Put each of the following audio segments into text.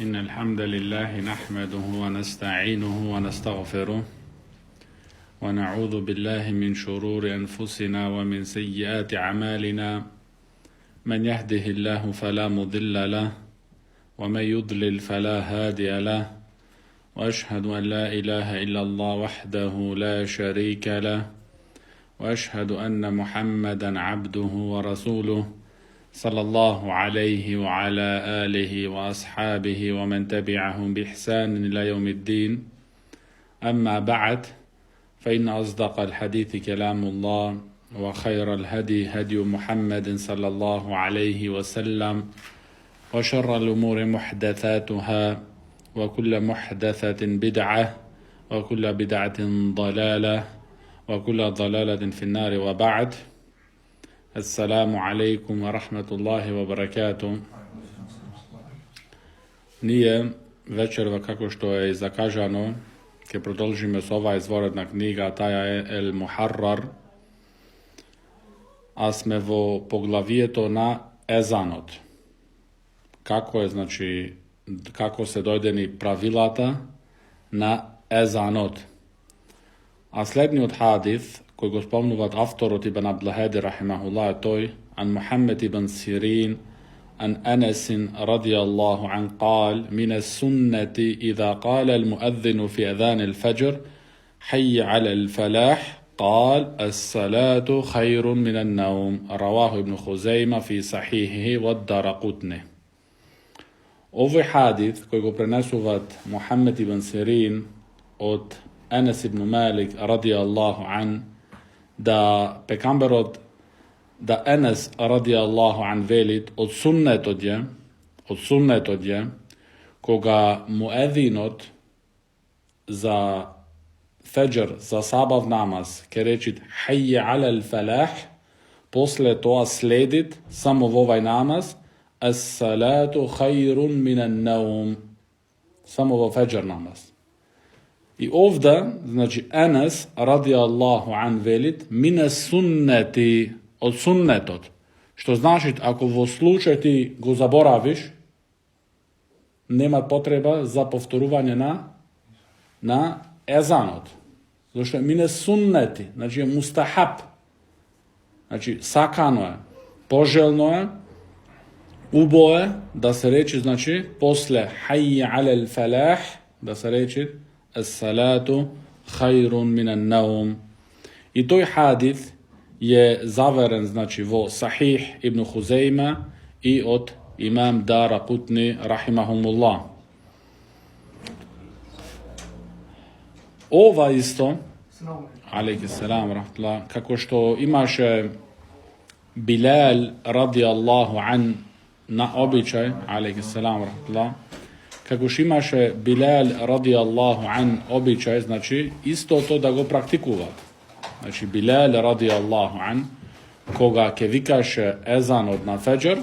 إن الحمد لله نحمده ونستعينه ونستغفره ونعوذ بالله من شرور أنفسنا ومن سيئات أعمالنا من يهده الله فلا مضل له ومن يضلل فلا هادي له وأشهد أن لا إله إلا الله وحده لا شريك له وأشهد أن محمدا عبده ورسوله صلى الله عليه وعلى آله وأصحابه ومن تبعهم بإحسان إلى يوم الدين. أما بعد، فإن أصدق الحديث كلام الله، وخير الهدي هدي محمد صلى الله عليه وسلم، وشر الأمور محدثاتها، وكل محدثة بدعة، وكل بدعة ضلالة، وكل ضلالة في النار. وبعد. Assalamu alaikum wa rahmatullahi wa barakatuh. Nije večerva kako što je zakažano, ke продолжиме с ова изворедна книга, таја е El Muharrar, а сме во поглавието на езанот. Како е, значи, како се дојдени правилата на езанот. А следниот хадис, кој го спомнуват авторот Ибн Абдул-Хади рахимахуллах, тој عن محمد بن سيرين عن أنس رضي الله عنه قال: من السنة إذا قال المؤذن في أذان الفجر حي على الفلاح قال الصلاة خير من النوم. رواه ابن خزيمة في صحيحه والدارقطني. Овој хадис кој го пренесуваат Мухаммед ибн Сирин од Анес ибн Малик радијаллаху ан, да пекамберот, да Енес радијаллаху ан велит, од суннетот е, кога муединот за феџр, за сабав намаз, ке речит хаје алел фалах, после тоа следит само во овај намаз ас-салату хајрун минен наум, само во феџр намаз. И овда, значи, Енес радијаллаху ан велит мине суннети, од суннетот, што значи ако во случај ти го заборавиш, нема потреба за повторување на езанот. Зашто мине суннети, значи е мустахаб, значи сакано е, пожелно е, убо е да се речи, значи, после хаји алел фалах, да се речи as-salatu khairun minan naum. И тој хадис je заверен, значи, во Сахих ибн Хузейма и од имам Дарақутни рахимахумуллах. Ова исто, алейки селам рахматуллах, како што имаше Билал радијаллаху ан на обичај, алейки селам рахматуллах, како што имаше Билал радијаллаху ан обичај, значи, истото да го практикуваат. Значи, Билал радијаллаху ан, кога ке викаше езанот на феџр,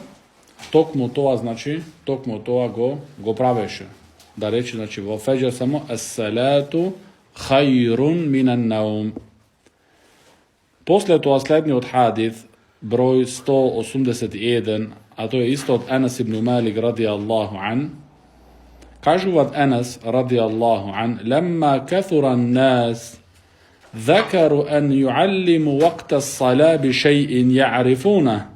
токму тоа, значи, токму тоа го правеше. Да рече, значи, во феџр само ас-салату хајрун минен наум. После тоа следниот хадис, број 181, а тоа е исто од Енес ибн Малик радијаллаху ан, кажуваат Енес радијаллаху ан: لما كثر الناس ذكروا أن يعلموا وقت الصلاة بشيء يعرفونه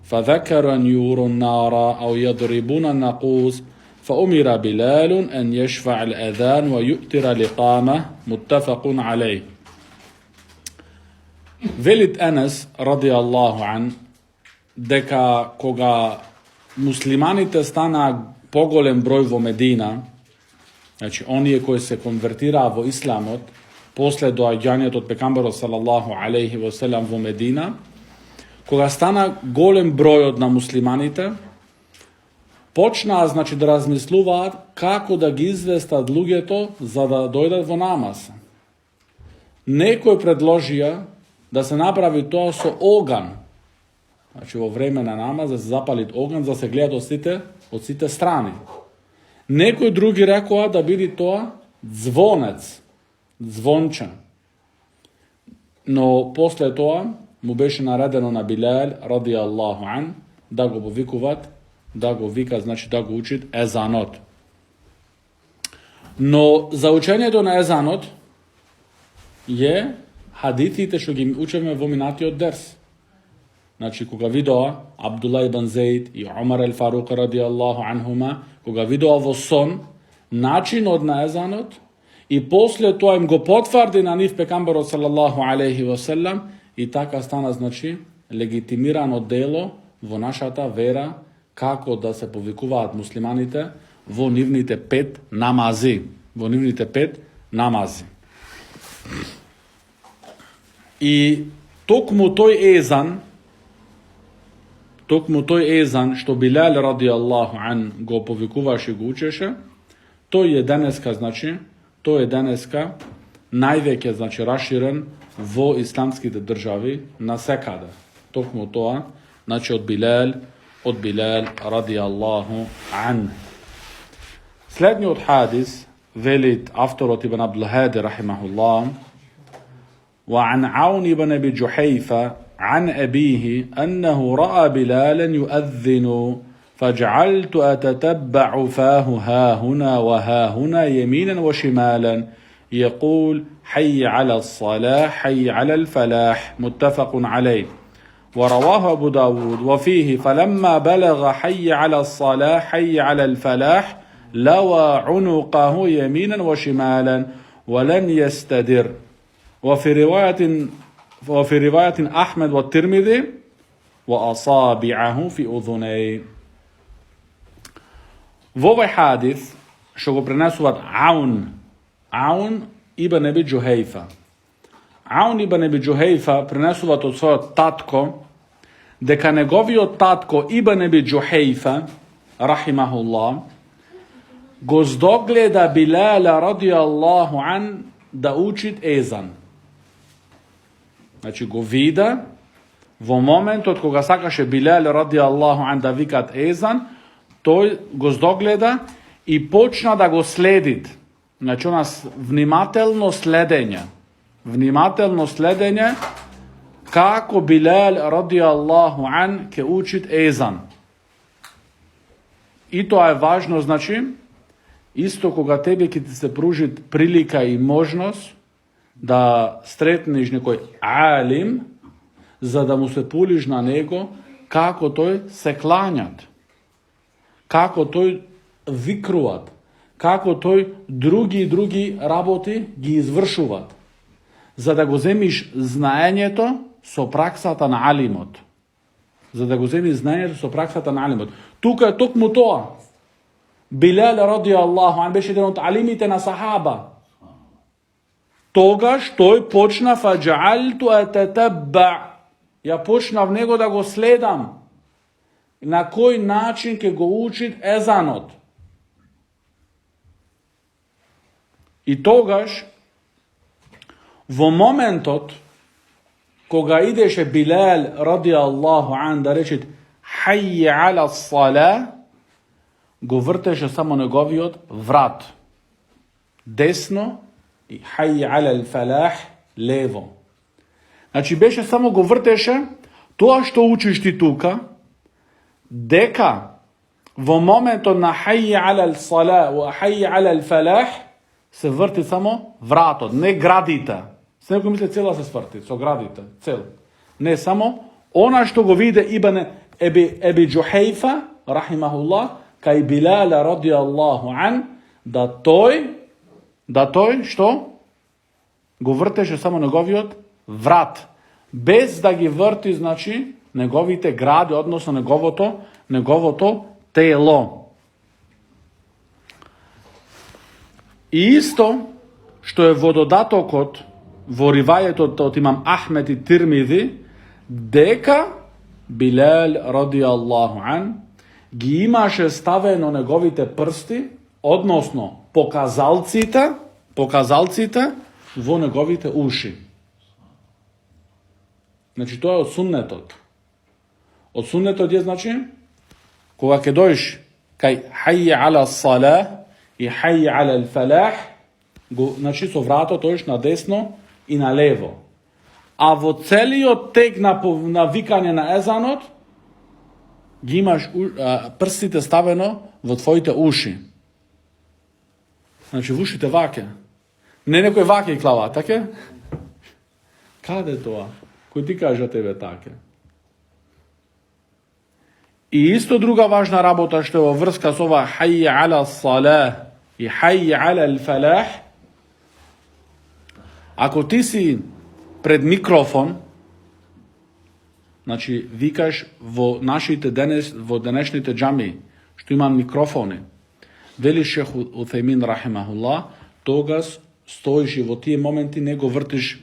فذكروا أن يوروا النار أو يضربون الناقوس فأمر بلال أن يشفع الأذان ويؤتر الإقامة. متفق عليه. Велит Енес радијаллаху ан дека кога муслиманите стана поголем број во Медина, значи оние кои се конвертираа во исламот после доаѓањето од пекамберот салаллаху алейхи ва селам во Медина, кога стана голем бројот на муслиманите, почнаа, значи, да размислуваат како да ги известат луѓето за да дојдат во намаз. Некој предложија да се направи тоа со оган, значи во време на намаз да се запали оган за да се гледат од сите страни. Некои други рекоа да биде тоа звонец, звонче. Но после тоа му беше наредено на Билал радијаллаху ан да го повикуваат, да го вика, значи да го учит езанот. Но за учењето на езанот е хадиците што ги учеме во минатиот дерс. Значи, кога видоа Абдулла ибн Зейд и Умар ал-Фарук радијаллаху анхума, кога видоа во сон начинот на езанот и после тоа им го потврди на нив пекамберот салаллаху алейхи ва селам, и така стана, значи, легитимирано дело во нашата вера како да се повикуваат муслиманите во нивните 5 намази. Во нивните 5 намази. И токму тој езан што Билал радијаллаху ан го повикуваше и го учеше, тој е денеска, значи, највеќе, значи, раширен во исламските држави насекаде. Токму тоа, значи, од Билал радијаллаху ан. Следниот хадис велит авторот Ибн Абдул Хади рахимахуллах: وعن عون بن أبي جحيفة عن أبيه أنه رأى بلالا يؤذن فجعلت أتتبع فاه ها هنا وها هنا يمينا وشمالا يقول حي على الصلاة حي على الفلاح. متفق عليه. ورواه أبو داود وفيه: فلما بلغ حي على الصلاة حي على الفلاح لوى عنقه يمينا وشمالا ولن يستدر. وفي رواية أحمد والترمذي: وأصابعه في أذنيه. Во овој хадис што го пренесуваат Аун ибн Аби Џухейфа. Аун ибн Аби Џухейфа пренесуваат од својот татко дека неговиот татко Ибн Аби Џухейфа рахимахуллах го здогледа Билала радијаллаху ан да учит езан. Значи го вида во моментот кога сакаше Билал радијаллаху ан да викат езан, тој го здогледа и почна да го следит. Значи у нас внимателно следење како Билал радијаллаху ан ке учит езан. И тоа е важно, значи, исто кога тебе ќе ти се пружи прилика и можност да сретнеш некој алим, за да му се пулиш на него како тој се клањат, како тој викруват, како тој други работи ги извршуват, за да го земиш знаењето со праксата на алимот. Тука е токму тоа. Билал радијаллаху ан беше еден од алимите на сахаба. Тогаш тој почна фаджаалту ататабба. Ја почнав него да го следам. На кој начин ќе го учит езанот. И тогаш во моментот кога идеше Билал радијаллаху ан да рече хаји ала сала, го вртеше само неговиот врат десно и хаји ала фалах лево. Значи беше само го вртеше тоа што учиш ти тука, дека во моментот на хаји ала сала и хаји ала фалах се врти само вратот, не градите. Се некој мисли цела се сврти, со градите, цел. Не, само она што го виде Ибн Аби Џухейфа, рахимахуллах, кај Билала радијаллаху ан, да тој, што? Го вртеше само неговиот врат, без да ги врти, значи, неговите гради, односно неговото тело. И исто, што е во додатокот, во ривајетот од имам Ахмед и Тирмизи, дека Билал радијаллаху ан ги имаше ставено неговите прсти, односно показалците во неговите уши. Значи тоа е од суннетот. Од суннетот е, значи, кога ќе дојш кај хаји ала сала и хаји ала фалах, значи со вратот тојш на десно и на лево. А во целиот тек на викање на езанот ги имаш прстите ставено во твоите уши. Znači, v ušите vake. Ne nekoj vake klava, take? Kada je to? Ko ti kaže tebe take? I isto druga važna rabota što je vrska s ova hayy ala salah i hayy ala al-falah. Ako ti si pred mikrofon, znači vikaš vo današnjite džami, što ima mikrofone, veli šeh Uthejmin rahimahullah, toga stojiš i vo tije momenti nego vrtiš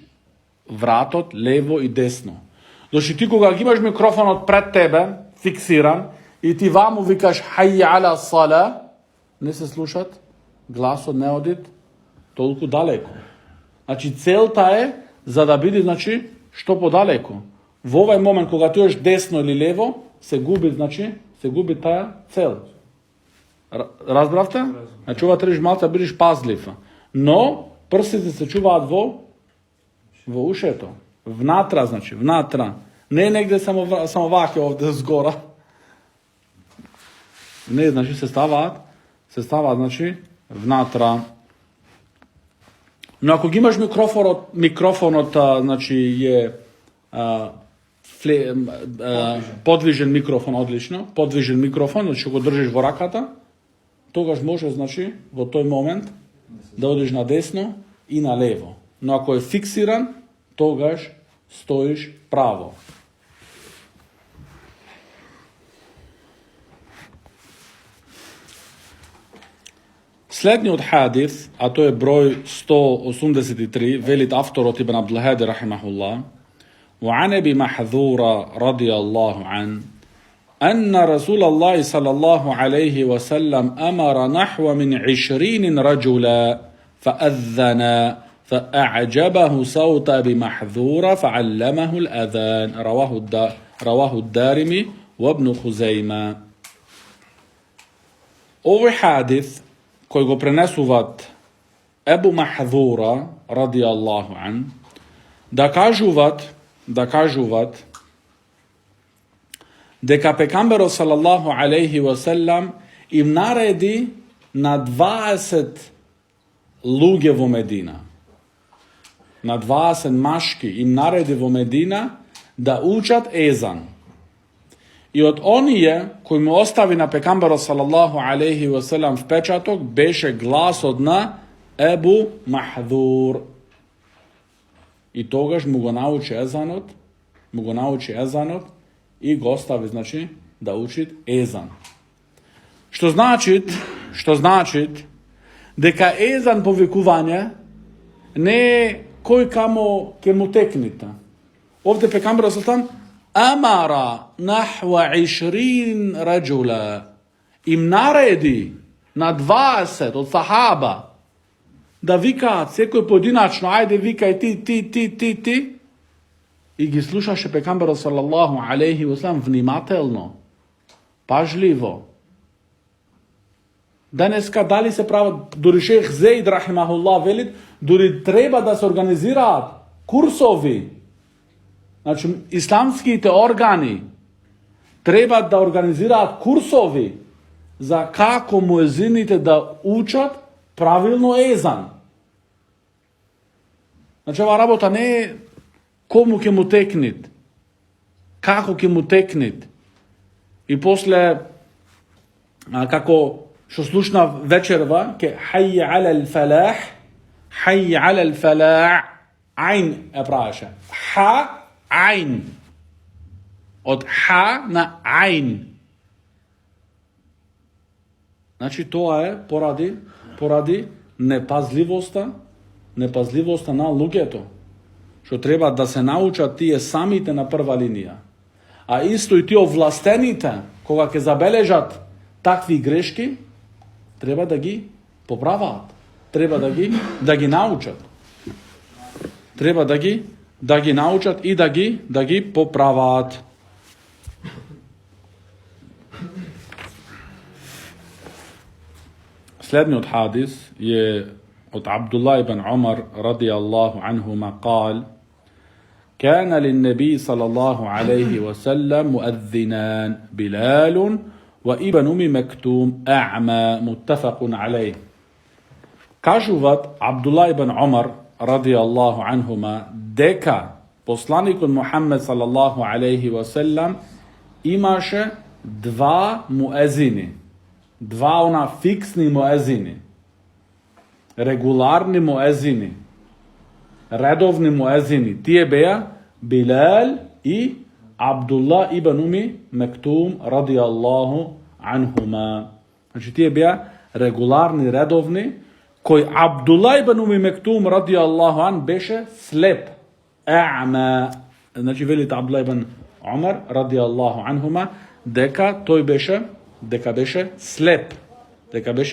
vratot, levo i desno. Znači ti koga imaš mikrofon od pred tebe, fiksiran, i ti vamo vikaš hayy ala salah, ne se slušat, glas od ne odit toliko daleko. Znači celta je za da bidi, znači, što podaleko. V ovaj moment koga ti još desno ili levo, se gubi ta cel. Razbravte? Znači ova trebaš malta bidiš pazljiv. No, prsice se čuvaat vo ušeto. Vnatra, znači, vnatra. Ne negdje samo vake ovdje zgora. Ne, znači se stava, znači, vnatra. No ako imaš mikrofon od znači je podvižen mikrofon, odlično, podvižen mikrofon, znači ako držiš vo rakata, togaž može, znači, v toj moment da odeš na desno i na levo. No ako je fiksiran, togaž stojiš pravo. Slednji od hadith, a to je broj 183, velit autor od Ibn Abdul Hadi rahimahullah, وعن أبي محذورة رضي الله عنه أن رسول الله صلى الله عليه وسلم أمر نحو من 20 رجلا فأذن فأعجبه صوت أبي محذورة فعلمه الأذان رواه الدارمي وابن خزيمة. Ovaj hadith koji go prenesuvat Ebu Mahdhura radijallahu an, da kažuvat deka pekambero sallallahu alaihi wasallam im naredi na 20 luge vo Medina. Na 20 maški im naredi vo Medina da učat ezan. I od onije koji mu ostavi na pekambero sallallahu alaihi wasallam vpečatok beše glas od na Ebu Mahdhur. I togaž mu go nauči ezanot i go ostavi, znači, da učit ezan. Što znači deka ezan povikuvanje ne koji kamo ke mu teknita. Ovdje pekambero sallallahu amara nahwa 20 rajula, im naredi na 20 od sahaba da vika svekoj pojedinačno, ajde vikaj ti, i gi slušaše pekambero sallallahu alaihi wasallam vnimatelno, pažljivo. Daneska dali se pravo, duri šejh Zeid rahimahullah velit, duri treba da se organizira kursovi, znači islamski te organi treba da organizira kursovi za kako muezinite da učat pravilno ezan. Znači ova rabota ne komu ke mu teknit, kako ke mu teknit. I posle kako što slušna večerva ke hayy ala al-falah, ain je praša. Ha, ain. Od ha na ain. Znači to je poradi nepazljivosta na lugeto. Što treba da se nauča tije samite na prva linija. A isto i ti ovlastenite, koga ke zabeležat takvi greški, treba da gi popravat. Treba da gi naučat. Treba da gi naučat i da gi popravat. Slednji od hadis je od Abdullah ibn Umar radijallahu anhuma قال كان للنبي صلى الله عليه وسلم مؤذنان بلال وابن أم مكتوم أعمى متفق عليه. Кажуват Абдулlah ibn Умар радијаллаху анхума дека посланикот Мухаммед салаллаху алейхи ва селам имаше два муезини, два она фиксни муезини, регуларни муезини, редовни муезини. Тие беа Билал и Абдулlah ibn Уми Мектум радијаллаху анхума. Значи тие беа регуларни, редовни, кој Абдулlah ibn Уми Мектум радијаллаху ан беше слеп. А'ма. Значи велите Абдулlah ibn Умар радијаллаху анхума дека тој беше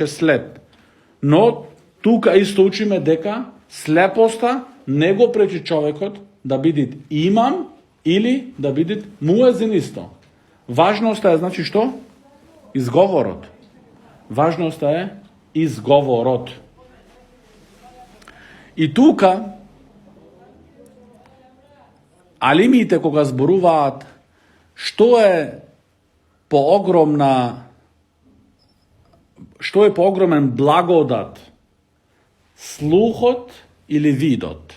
слеп. Но тука исто учиме дека слепоста не го пречи човекот да биде имам или да биде муезин исто. Важноста е, значи што? Изговорот. Важноста е изговорот. И тука алимите кога зборуваат што е поогромен благодат, слухот или видот?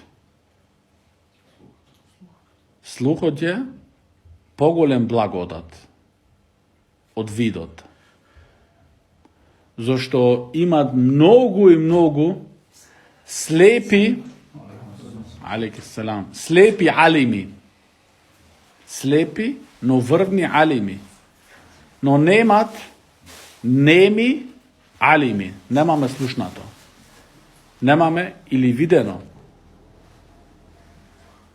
Слухот е поголем благодат од видот. Зашто имат многу и многу слепи алими. Слепи, но врвни алими. Но немат неми алими. Немаме слушнато. Немаме или видено.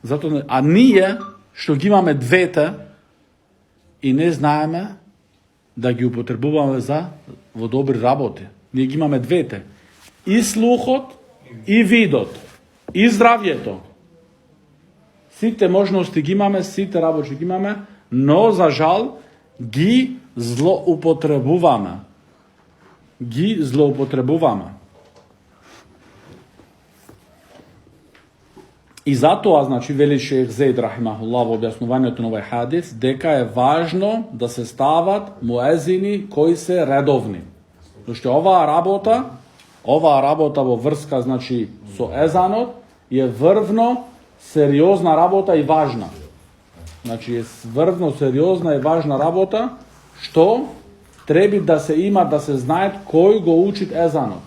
Зато, а ние, што ги имаме двете, и не знаеме да ги употребуваме во добри работи. Ние ги имаме двете. И слухот, и видот, и здравјето. Сите можности ги имаме, сите работи ги имаме, но за жал ги злоупотребуваме. И затоа, значи, вели шех Зейд рахимахуллах во објаснувањето на овој хадис, дека е важно да се стават муезини кои се редовни. Зашто оваа работа во врска, значи, со езанот е врвно сериозна работа и важна. Значи, е врвно сериозна и важна работа, што треба да се има, да се знаат кој го учит езанот.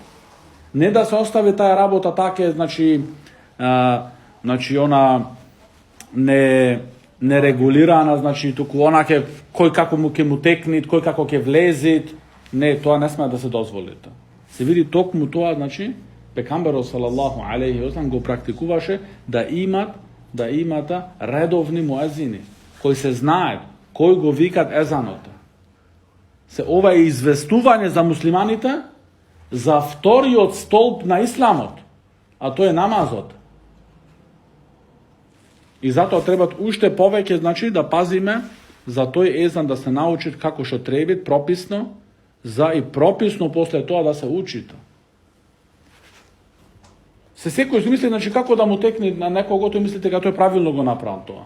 Не да се остави таа работа така, значи она нерегулирана, значи туку она кој како му ќе му текнит, кој како ќе влезит. Не, тоа не сме да се дозволи. Се види токму тоа, значи пекамберот салаллаху алейхи ва салам го практикуваше да имат редовни муезини кои се знаат кој го викат езанот. Ова е известување за муслиманите за вториот столб на исламот, а тоа е намазот. И затоа треба уште повеќе, значи, да пазиме за тој езан да се научи како што треба, прописно, за и прописно после тоа да се учи. Секој си мисли, значи, како да му текне на некого, тој мислите дека тој правилно го направил тоа.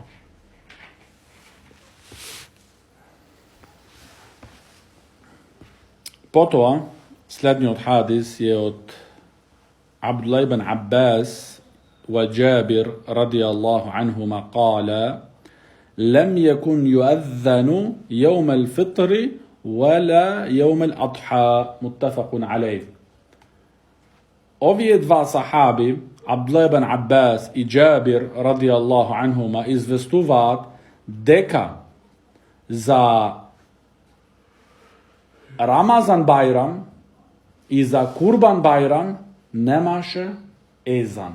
Потоа, следниот хадис е од Абдулlah ibn Abbas وجابر رضي الله عنهما قال لم يكن يؤذن يوم الفطر ولا يوم الأضحى متفق عليه. Овие два сахаби, Абдулlah ibn Abbas и Джабир радијаллаху анхума, известуваат дека за Рамазан Бајрам и за Курбан Бајрам немаше езан.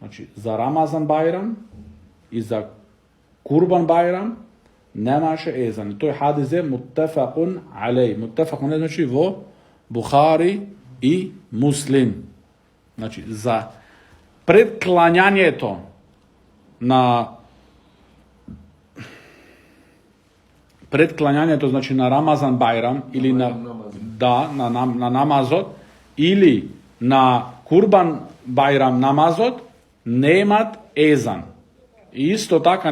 Значи, за Рамазан Бајрам и за Курбан Бајрам немаше езан. Тој хадис е муттафакун алей. Муттафакун, значи, во Бухари и Муслим. Значи, за предклањањето значи на Рамазан Бајрам или на намазот или на Курбан Бајрам намазот немат езан. И исто така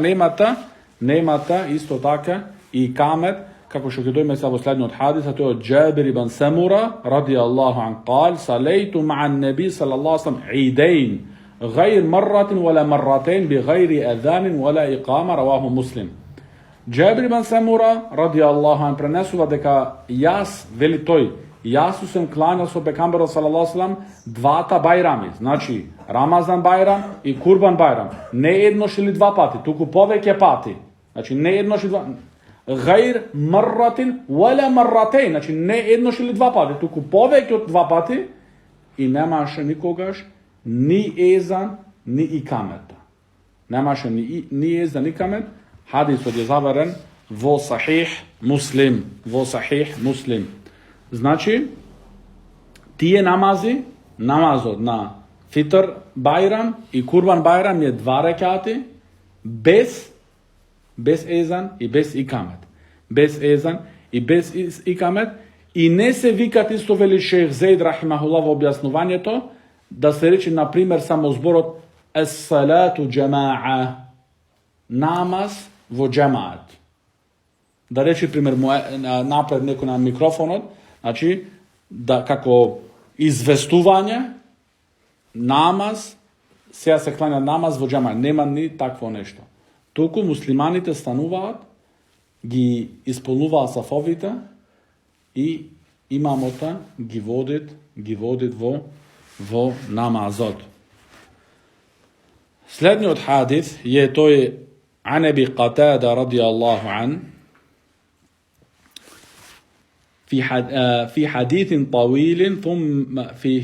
немата исто така и камет kako što dojme sa posljednje od hadisa, to je od Džabir ibn Samura, radijallahu an, kal, salejtu ma'an nebi, sallallahu sallam, idejn, gajr marratin, wala marratain, bi gajri adhanin, wala iqama, ravahu Muslim. Džabir ibn Samura, radijallahu an, prenesuva deka jas, veli toj, jasu sam klanjao so pekambero, sallallahu sallam, dvata bajrami, znači Ramazan bajram i Kurban bajram. Ne jednoš ili dva pati, tuku poveke pati. Znači ne jednoš ili dva... Gajr marratin wala marratain, znači ne jednoš ili dva pati, tuku poveke od dva pati i nemaš nikogaš ni ezan, ni ikameta. Nemaš ni ezan, ni ikamet. Hadis od je zavaren vo sahih muslim. Znači, tije namazi, namaz od na Fitr Bajram i Kurban Bajram je 2 rekati bez ezan i bez ikamet. Bez ezan i bez ikamet. I ne se vikat, isto veli šejh Zaid rahimahullah v objasnovanje to, da se reči, na primjer, samo zborot as-salatu džema'a, namaz vo džemaat. Da reči, primjer, napred neko na mikrofonot, znači, da kako izvestuvanje, namaz, сега се кланя намаз во џама, нема ни такво нешто. Туку муслиманите стануваат, ги исполнуваат сафовите и имамота ги водит во намазот. Следниот хадис е тој عن أبي قتادة رضي الله عنه في حديث طويل ثم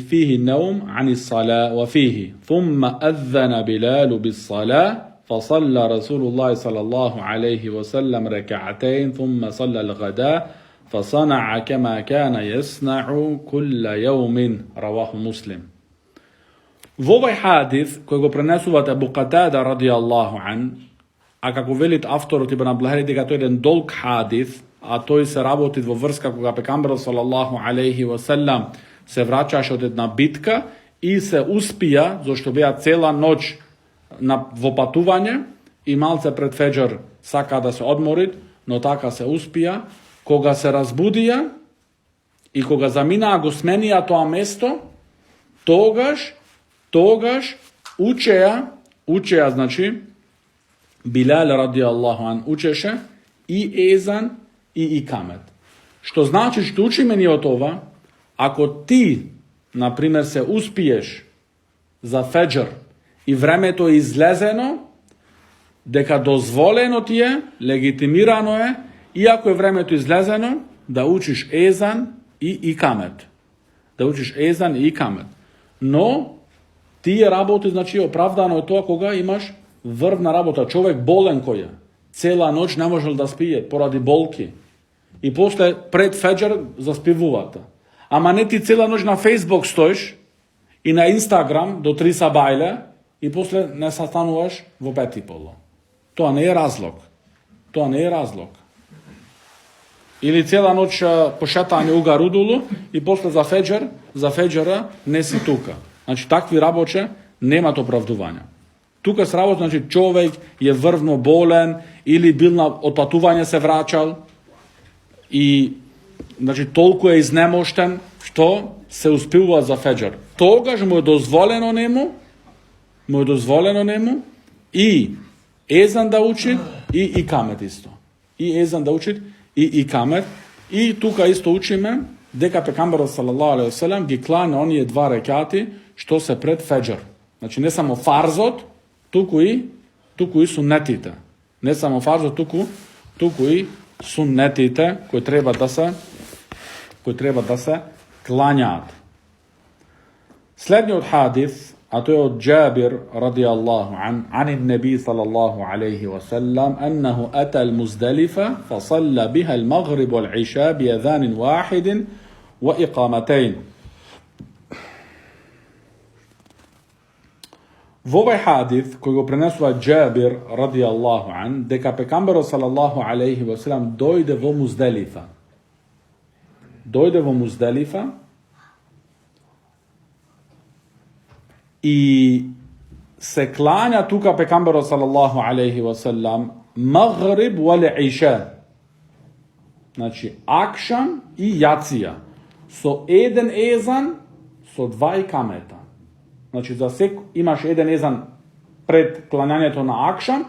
فيه النوم عن الصلاة وفيه ثم أذن بلال بالصلاة فصلى رسول الله صلى الله عليه وسلم ركعتين ثم صلى الغداء فصنع كما كان يصنع كل يوم رواه مسلم. Во овој хадис кој го пренесуваат Абу Катада радијаллаху ан, а како велит авторот Ибн Аблахари дека тој е еден долг хадис, а тој се работи во врска кога пекамберот салаллаху алейхи ва селам се враќаше од една битка и се успија, зашто беа цела ноќ во патување и малце пред феџер сака да се одморит, но така се успија, кога се разбудија и кога заминаа го сменија тоа место, тогаш учеа, значи, Билал радијаллаху ан учеше и езан и икамет. Што значи, што учиме ние од ова, ако ти, например, се успиеш за феџер и времето е излезено, дека дозволено ти е, легитимирано е, иако е времето излезено, да учиш езан и икамет. Да учиш езан и икамет. Но тие работи, значи, оправдано е тоа кога имаш врвна работа. Човек болен кој е, цела ноќ не можел да спие поради болки. И после пред феџер заспивувате. Ама не ти цела ноќ на Фейсбук стоиш и на Инстаграм до 3 сабајле и после не застануваш во 5:30. Тоа не е разлог. Или цела ноќ пошетање у Гарудулу и после за феџера не си тука. Значи, такви работи немат оправдување. Тука се работи, значи, човек е врвно болен или бил на отпатување се враќал и, значи, толку е изнемоштен што се успилува за феџер. Тогаш му е дозволено нему и езан да учи и икамет исто. И езан да учи и икамет. И тука исто учиме дека пекамберот салаллаху алейхи ве селем ги кланя оние 2 рекати што се пред феџер. Значи не само фарзот, туку и суннетите. Не само фарзот, туку и суннетите кои треба да се клањаат. Следниот хадис, а тој од Джабир радијаллаху ан النبي صلى الله عليه وسلم أنه أتى المزدلفة فصلى بها المغرب والعشاء بأذان واحد وإقامتين. Во овој хадис кој го пренесува Джабир радијаллаху ан, дека пекамберот салаллаху алейхи ва селем дојде во Муздалифа и се клања тука пекамберот салаллаху алейхи ва селем магриб вал иша. Znači, akšam i jacija. So jedan ezan, so dva ikameta. Znači, za imaš jedan ezan pred klanjanjeto na akšam,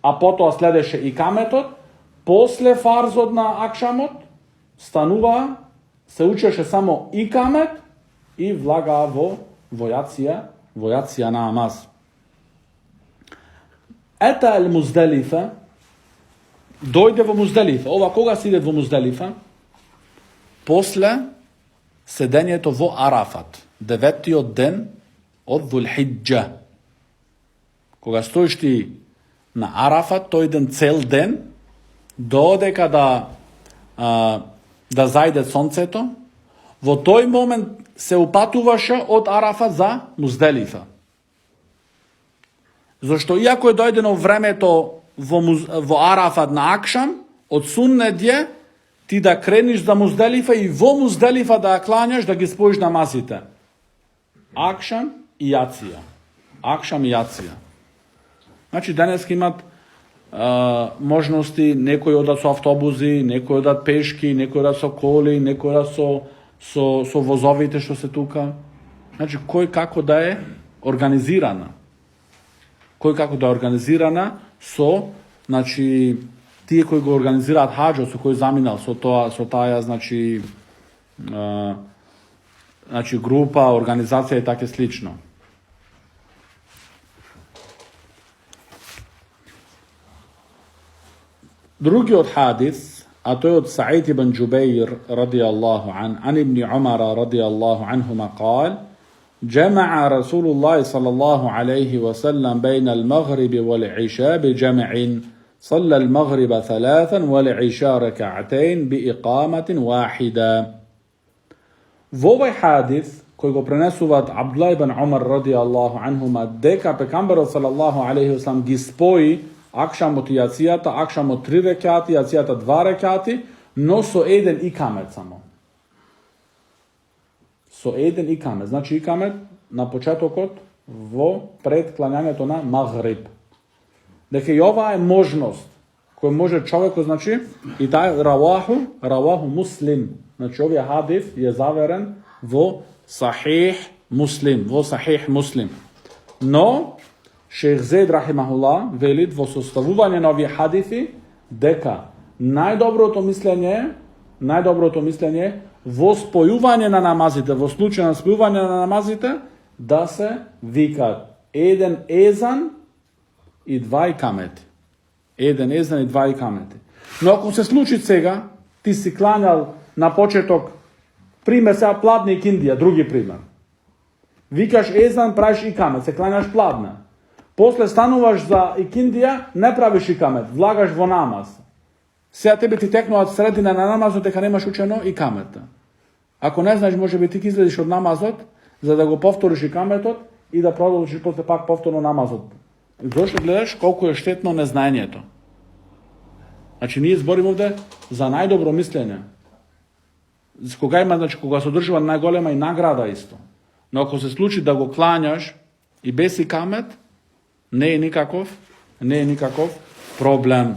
a potom sledeše ikametot, posle farzot na akšamot, stanува, se učeše samo ikamet i vlaga vojacija namaz. Eta el Muzdalifa, dojde vo Muzdalifa. Ova koga se ide vo Muzdalifa? Posle sedenjeto vo Arafat, 9. den od Dhul-Hidža. Koga stojiš ti na Arafat, to je jedan cel den, dodeka da zajde soncето, vo toj moment se upatуваše od Arafat za Muzdalifa. Zašto iako je dojdeno времето во Арafat на Акшам, od sunnedje ti da kreniš za Muzdalifa i vo Muzdalifa da klanjaš, da gi spojiš namazite. Akšam i jacija. Akšam i jacija. Znači, danas imat možnosti, nekoj odat su autobuzi, nekoj odat peški, nekoj odat su koli, nekoj odat su vozovite što se tuka. Znači, koj kako da je organizirana. Koj kako da je organizirana, znači, ti koji ga organizirat hađo, su koji zaminal, so taja, znači, grupa, organizacija i tako slično. Drugi od hadis, a to je od Sa'id ibn Jubair radijallahu an ibn Umara radijallahu anhuma قال جمع رسول الله صلى الله عليه وسلم بين المغرب والعشاء بجمع صلى المغرب 3 والعشاء 2 بإقامة واحدة. V ovaj hadis koji go prenesuvat Abdullah ibn Umar radijallahu anhuma, deka pekambero sallallahu alaihi wasallam gi spoji akšamot i jacijata, akšamot 3 rekati, jacijata 2 rekati, no so eden ikamet samo. So eden ikamet. Znači ikamet na početokot pred klanjanjeto na Maghrib. Dakle, i ova je možnost koju može čovjeku, znači, i taj ravahu Muslim. Znači, ovaj hadis je zaveren vo Sahih Muslim. No, Šejh Zaid rahimahullah velit vo sostavuvanje na ovi hadithi deka najdobro to mišljenje vo spojuvanje na namazite, vo slučaju spojuvanja na namazite, da se vika eden ezan i 2 ikameti. Eden ezan i 2 ikameti. No ako se sluči svega, ti si klanjal na početok, primjer se pladnik Indija, drugi primjer. Vikaš ezan, praviš ikamet, se klanjaš pladna. Posle stanuvaš za ikindija, ne praviš ikamet, vlagaš vo namaz. Сега tebi ti teknu od sredina na namazu, teka nemaš učeno ikameta. Ako ne znaš, može biti ti izglediš od namazot, za da go povtoriš ikametot i da продолжиш posle pak povtorno namazot. Zašto gledaš koliko je štetno neznanje to? Znači, nije zborim ovde za najdobro mišljenje. Koga ima, znači, koga se održava najgolema i nagrada isto. No ako se sluči da go klanjaš i bez ikamet, ne je nikakov problem.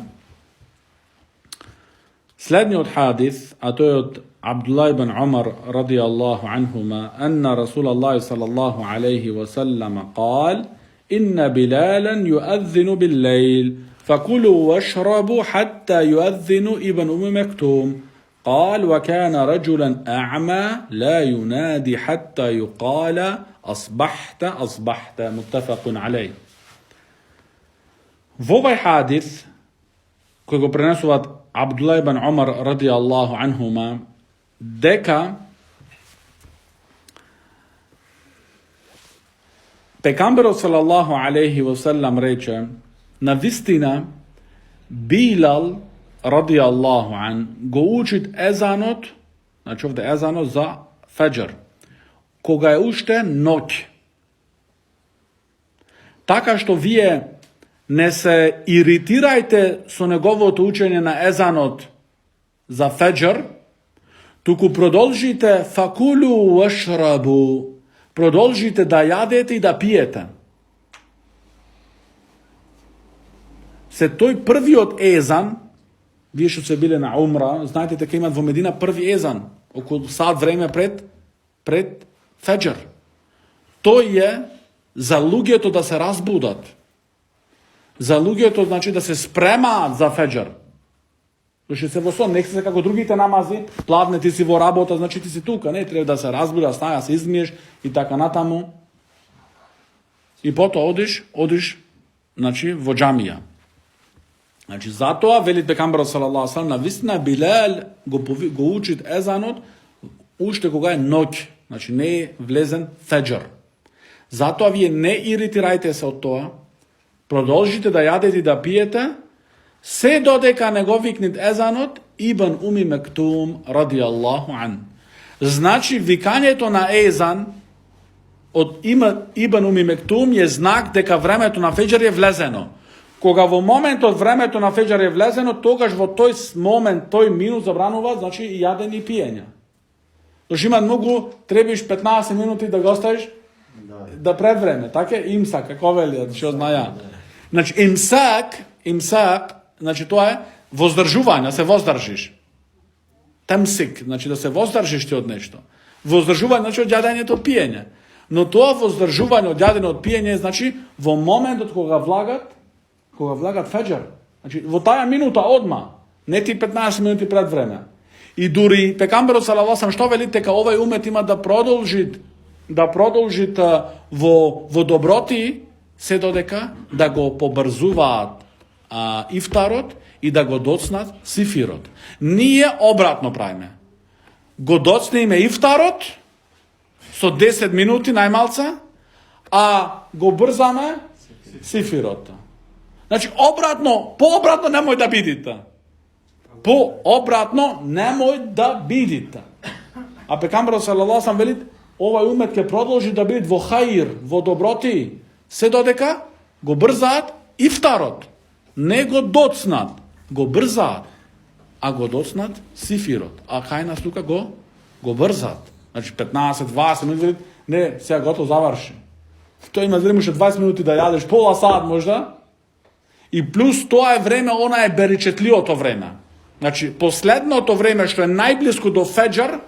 Slednji od hadis, a to je od Abdullah ibn Umar radijallahu anhuma, anna Rasulallah sallallahu alaihi wa sallam قال إن بلالا يؤذن بالليل فكلوا واشربوا حتى يؤذن ابن مكتوم قال وكان رجلا أعمى لا ينادي حتى يقال أصبحت متفق عليه. V ovaj hadis koji go prenesuvat Abdullah ibn Umar radijallahu anhuma, deka pekambero sallallahu alaihi wasallam reče, na vistina Bilal radijallahu an go učit ezanot, znači ovdje ezanot za fajr, koga je ušte noć. Taka što vije ne se iritirajte so njegovото učenje na ezanot za fajr, tuku продолжite fakulu vašrabu, продолжite da jadete i da pijete. Se toj prvi od ezan, вие што се биле на умра, знаете дека имат во Медина први езан, околу сат време пред феџер. Тој е за луѓето да се разбудат. За луѓето, значи, да се спремаат за феџер. Дошли се во сон, не се како другите намази, пладне ти си во работа, значи ти си тука, не треба да се разбуда, стаја, се измиеш и така натаму. И потоа одиш, значи, во џамија. Значи, затоа, вели пекамберот салаллаху алейхи ва салам, навистина Билал го учит езанот, уште кога е ноќ, значи не е влезен феџер. Затоа вие не иритирајте се од тоа, продолжите да јадете и да пиете, се додека не го викнет езанот Ибн Уми Мектум ради Аллаху ан. Значи, викањето на езан од Ибн Уми Мектум е знак дека времето на феџер е влезено. Кога во моментот времето на феџер е влезено, тогаш во тој момент, тој минут забранува, значи и јадење и пиење. Зашто има многу, требиш 15 минути да го оставиш да пред време, така е имсак, како велиат, што знаја. Значи имсак, значи тоа е воздржување, се воздржиш. Темсик, значи да се воздржиш ти од нешто. Воздржување значи од јадењето од пиење. Но тоа воздржување од јадење од пиење значи во моментот кога влагат феџер. Значи во таа минута одма, не ти 15 минути пред време. И дури пекамберот салаллаху алейхи ва салам што вели дека овој умет има да продолжит во доброти се додека да го побрзуваат ифтарот и да го доцнат сифирот. Ние обратно правиме. Го доцнеме ифтарот со 10 минути најмалца, а го брзаме сифирот. Значи пообратно немој да бидите. Пообратно немој да бидите. А пекамберот салаллаху алейхи ва салам вели овај умет ќе продолжи да биде во хаир, во доброти, се додека го брзаат ифтарот. Не го доцнат, го брзаат, а го доцнат сифирот. А кај нас тука го брзаат. Значи 15-20 минути, не, сега готово заврши. Тој има време уште 20 минути да јадеш, пола сат можда. И плюс тоа е време, она е беричетливото време. Значи, последното време што е најблиско до феџер,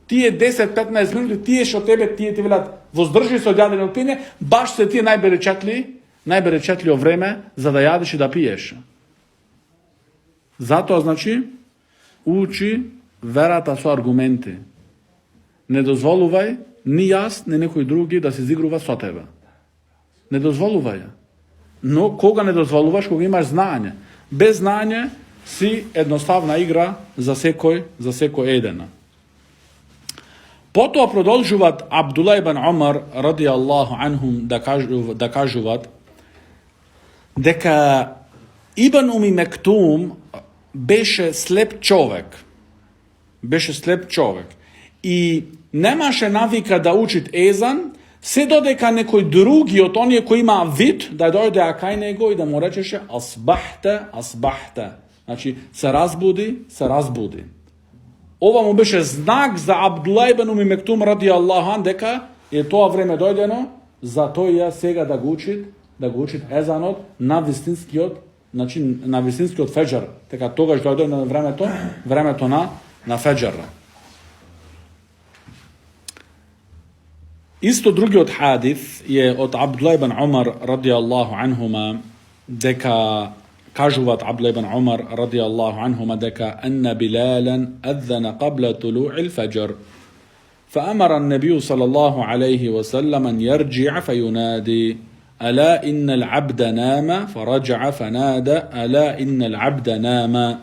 тие 10-15 минути, тие што тие ти велат воздржи се од јадење од пиење, баш се тие најберечетливо време за да јадеш и да пиеш. Затоа, значи, учи верата со аргументи. Не дозволувај ни јас, ни некој други да се изигрува со тебе. Не дозволувај. Но кога не дозволуваш, кога имаш знаење. Без знаење си едноставна игра за секој еден. Потоа продолжуваат Абдулла ибн Умар ради Аллаху анхум да кажуваат дека Ибн Уми Мектум беше слеп човек. И немаше навика да учит езан, се додека некој други од оние кои има вид да дојде кај него и да му речеше асбахта. Значи се разбуди. Ова му беше знак за Абдулла ибн Уми Мектум ради Аллаху ан дека е тоа време дојдено за тој сега да го учит езанот на вистинскиот феџер. Така тогаш дојде на времето на феџер. Исто другиот хадис е од Абдулла ибн Умар ради Аллаху анхума дека кажуваат Абдулла ибн Умар ради Аллаху анхума дека анна Билалан аذن قبل طلوع الفجر فأمر النبي صلى الله عليه وسلم أن يرجع فينادي ألا إن العبد نام فرجع فنادى ألا إن العبد نام.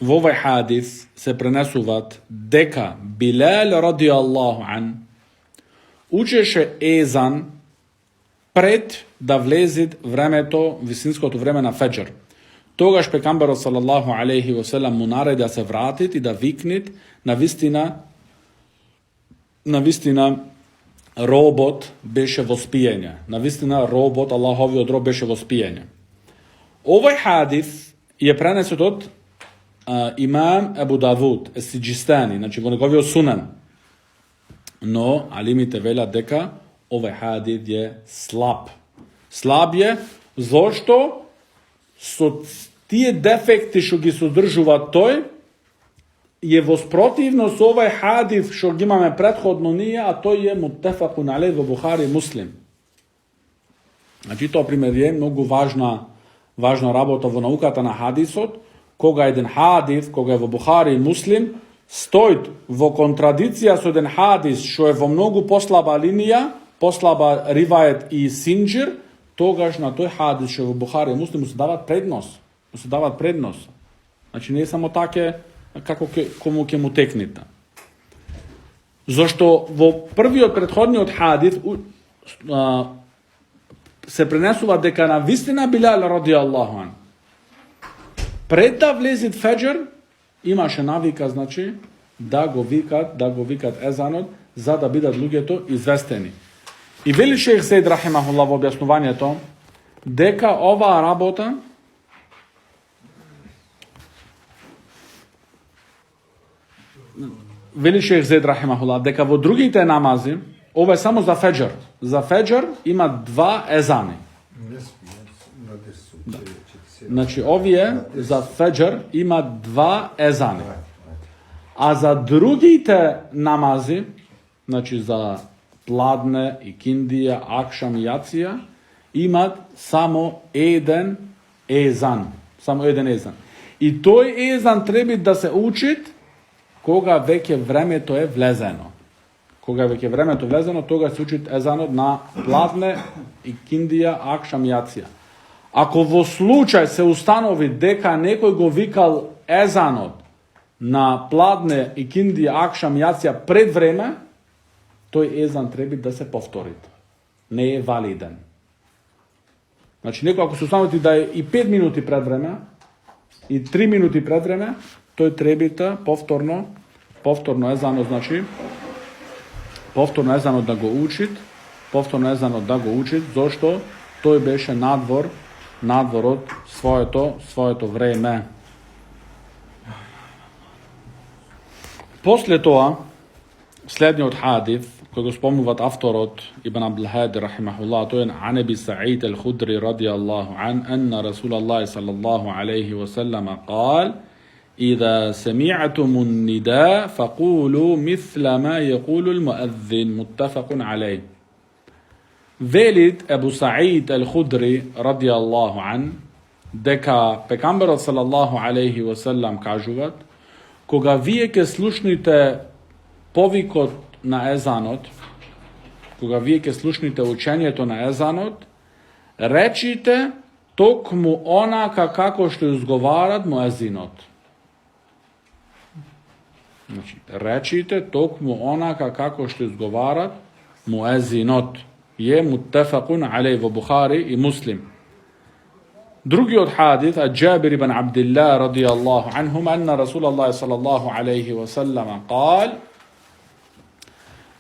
Во овој хадис се пренесуваат дека Билал ради Аллаху ан учеше езан пред да влезе времето, вистинското време на феџер. Тогаш пекамберот салаллаху алейхи ва селам му нареди да се вратит и да викнет навистина робот беше во спиење. Навистина робот, Аллаховиот роб беше во спиење. Овој хадис е пренесет од имам Абу Давуд Сиџистани, значи во неговиот сунан. Но алимите велат дека овој хадис е слаб. Слаб е Зошто? Со тие дефекти што ги содржува тој, je воспротивно со овај хадис што ги имаме претходно ние, а тој е муттефакун алейх во Бухари и Муслим. Значи, тоа пример е многу важна работа во науката на хадисот, кога еден хадис, кога е во Бухари и Муслим, стоит во контрадиција со еден хадис што е во многу послаба линија, послаба ривајет и синџир, тогаш на тој хадис што е во Бухари и Муслим му се дават предност. Значи, не е само таке кому ќе му текнета. Зошто во првиот претходниот хадис се пренесува дека на вистина Билал ради Аллаху ан. Пред да влезит феџер, имаше навика, значи, да го викат езанот, за да бидат луѓето известени. И вели шејх Зейд рахимахуллах во објаснувањето, дека оваа работа вели шејх Зейд рахимахуллах, дека во другите намази, ова е само за феџер. За феџер има 2 езани. Да. Значи, овие за феџер има 2 езани. А за другите намази, значи за пладне, икиндија, акшам и јација, имат само еден езан. Само еден езан. И тој езан треба да се учит кога веќе времето е влезено. Кога веќе времето влезено, тога се учит езанот на пладне, икиндија, акшам и јација. Ако во случај се установи дека некој го викал езанот на пладне, икиндија, акшам и јација пред време, тој езан треба да се повтори. Не е валиден. Значи, некој ако се установи да е и 5 минути пред време, и 3 минути пред време, тој треба повторно езанот, значи, повторно езанот да го учит, зашто тој беше надвор од своето време. После тоа, следниот хадис, кој го спомнуват авторот Ибн Абдул Хади рахимахуллах, тој е ан Аби Саид ал-Худри радијаллаху ан, анна Расулаллахи саллаллаху алейхи ва саллама قال: إذا سمعتم النداء فقولوا مثل ما يقول المؤذن. متفق عليه. Велит Ебу Саид ал-Худри радијаллаху ан, дека пекамберот саллаллаху алейхи ва саллам кажуваат, кога вие ке слушните повикот на езанот, кога вие ке слушните учењето на езанот, речите токму онака како што изговарат муезинот. Значи, речите токму онака како што изговарат муезинот. Е муттефакун алей во Бухари и Муслим. Другиот хадис од Џабир ибн Абдилlah радијаллаху анхум, анна Расулаллахи саллаллаху алейхи ва саллам قال: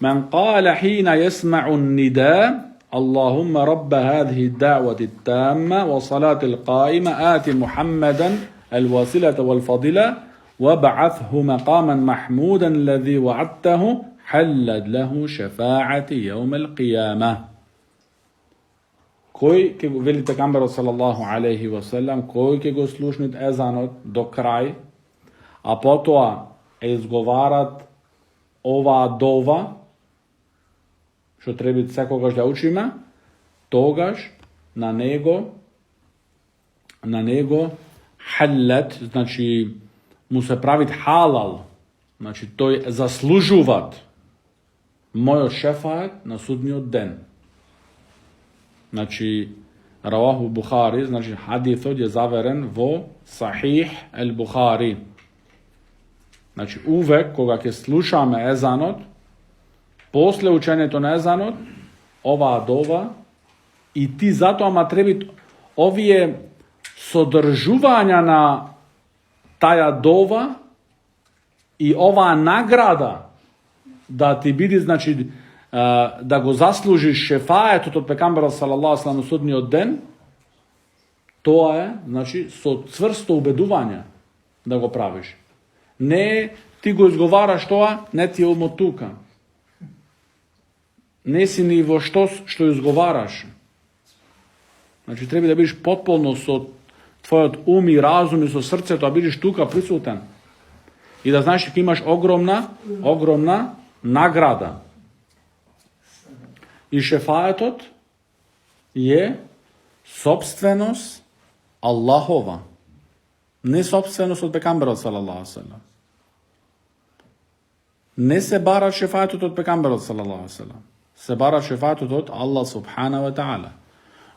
من قال حين يسمع النداء اللهم رب هذه الدعوة التامة والصلاة القائمة آت محمدا الوسيلة والفضيلة وابعثه مقاما محمودا الذي وعدته حلت له شفاعة يوم القيامة. Кој ќе го вели пегамберот салаллаху алейхи ва салам, кој ќе го слушнит езанот до крај, а потоа изговарат оваа дова, што треба секогаш да учиме, тогаш на него халет, значи му се правит халал, значи тој заслужуват мојот шефаат на судниот ден. Значи, Раваху Бухари, значи хадисот е заверен во Сахих ал-Бухари. Значи, увек кога ќе слушаме езанот, после учењето на езанот, оваа дова, и ти затоа ма треби овие содржувања на таја дова и оваа награда да ти биде, значи, да го заслужиш шефаетот од пекамберот салаллаху алейхи ва салам на судниот ден, тоа е, значи, со цврсто убедување да го правиш. Не ти го изговараш тоа, не ти е умотука. Не си ни во што изговараш. Znači, treba da biš potpuno so tvojot i razum i so srce, da biš tuka prisutan. I da znaš da imaš ogromna nagrada. I šefajetot je sopstvenost Allahova. Ne sopstvenost od pekambera sallallahu sallam. Ne se bara šefajetot od pekambera sallallahu sallam. Se bara šefajetot od Allah subhanahu wa ta'ala.